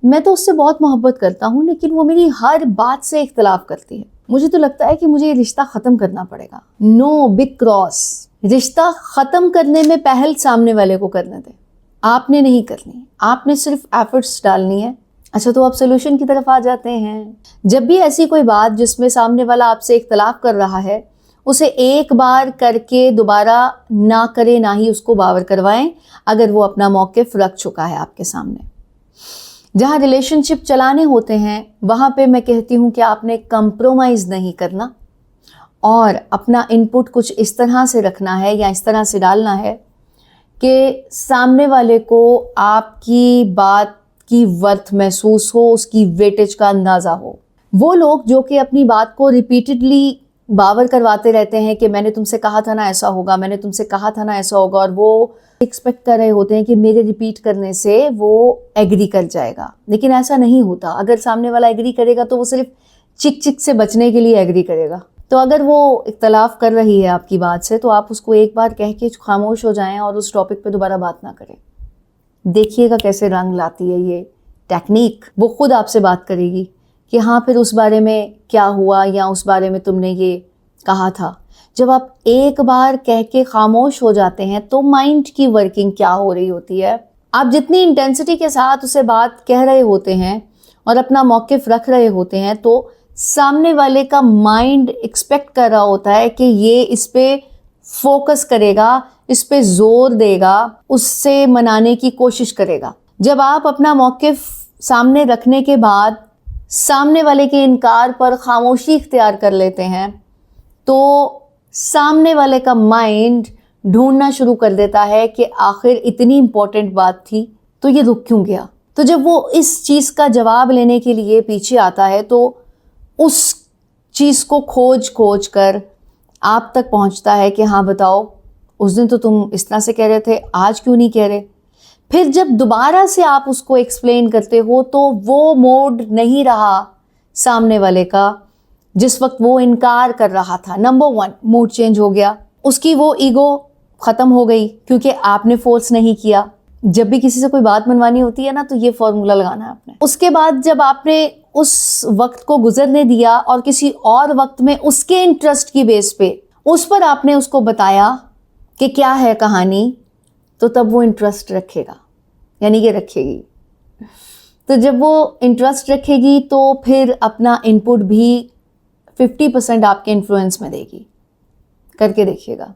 میں تو اس سے بہت محبت کرتا ہوں لیکن وہ میری ہر بات سے اختلاف کرتی ہے. مجھے تو لگتا ہے کہ مجھے یہ رشتہ ختم کرنا پڑے گا. نو، بگ کراس. رشتہ ختم کرنے میں پہل سامنے والے کو کرنے دیں. آپ نے نہیں کرنی، آپ نے صرف ایفرٹس ڈالنی ہے. اچھا، تو آپ سولوشن کی طرف آ جاتے ہیں. جب بھی ایسی کوئی بات جس میں سامنے والا آپ سے اختلاف کر رہا ہے، اسے ایک بار کر کے دوبارہ نہ کرے، نہ ہی اس کو باور کروائیں اگر وہ اپنا موقف رکھ چکا ہے آپ کے سامنے. جہاں ریلیشن شپ چلانے ہوتے ہیں وہاں پہ میں کہتی ہوں کہ آپ نے کمپرومائز نہیں کرنا اور اپنا انپٹ کچھ اس طرح سے رکھنا ہے یا اس طرح سے ڈالنا ہے کہ سامنے والے کو آپ کی بات کی ورتھ محسوس ہو، اس کی ویٹیج کا اندازہ ہو. وہ لوگ جو کہ اپنی بات کو ریپیٹڈلی باور کرواتے رہتے ہیں کہ میں نے تم سے کہا تھا نا ایسا ہوگا، میں نے تم سے کہا تھا نا ایسا ہوگا، اور وہ ایکسپیکٹ کر رہے ہوتے ہیں کہ میرے ریپیٹ کرنے سے وہ ایگری کر جائے گا. لیکن ایسا نہیں ہوتا. اگر سامنے والا ایگری کرے گا تو وہ صرف چک چک سے بچنے کے لیے ایگری کرے گا. تو اگر وہ اختلاف کر رہی ہے آپ کی بات سے تو آپ اس کو ایک بار کہہ کے خاموش ہو جائیں اور اس ٹاپک پہ دوبارہ بات نہ کریں. دیکھیے گا کیسے رنگ لاتی ہے یہ ٹیکنیک. وہ خود آپ سے بات کرے گی کہ ہاں پھر اس بارے میں کیا ہوا یا اس بارے میں تم نے یہ کہا تھا. جب آپ ایک بار کہہ کے خاموش ہو جاتے ہیں تو مائنڈ کی ورکنگ کیا ہو رہی ہوتی ہے. آپ جتنی انٹینسٹی کے ساتھ اسے بات کہہ رہے ہوتے ہیں اور اپنا موقف رکھ رہے ہوتے ہیں تو سامنے والے کا مائنڈ ایکسپیکٹ کر رہا ہوتا ہے کہ یہ اس پہ فوکس کرے گا، اس پہ زور دے گا، اس سے منانے کی کوشش کرے گا. جب آپ اپنا موقف سامنے رکھنے کے بعد سامنے والے کے انکار پر خاموشی اختیار کر لیتے ہیں تو سامنے والے کا مائنڈ ڈھونڈنا شروع کر دیتا ہے کہ آخر اتنی امپورٹنٹ بات تھی تو یہ رک کیوں گیا. تو جب وہ اس چیز کا جواب لینے کے لیے پیچھے آتا ہے تو اس چیز کو کھوج کر آپ تک پہنچتا ہے کہ ہاں بتاؤ اس دن تو تم اس طرح سے کہہ رہے تھے، آج کیوں نہیں کہہ رہے. پھر جب دوبارہ سے آپ اس کو ایکسپلین کرتے ہو تو وہ موڈ نہیں رہا سامنے والے کا جس وقت وہ انکار کر رہا تھا. نمبر 1 موڈ چینج ہو گیا، اس کی وہ ایگو ختم ہو گئی کیونکہ آپ نے فورس نہیں کیا. جب بھی کسی سے کوئی بات منوانی ہوتی ہے نا تو یہ فارمولا لگانا ہے آپ نے. اس کے بعد جب آپ نے اس وقت کو گزرنے دیا اور کسی اور وقت میں اس کے انٹرسٹ کی بیس پہ اس پر آپ نے اس کو بتایا کہ کیا ہے کہانی، تو تب وہ انٹرسٹ رکھے گا، یعنی کہ رکھے گی. تو جب وہ انٹرسٹ رکھے گی تو پھر اپنا انپٹ بھی 50% آپ کے انفلوئنس میں دے گی. کر کے دیکھیے گا.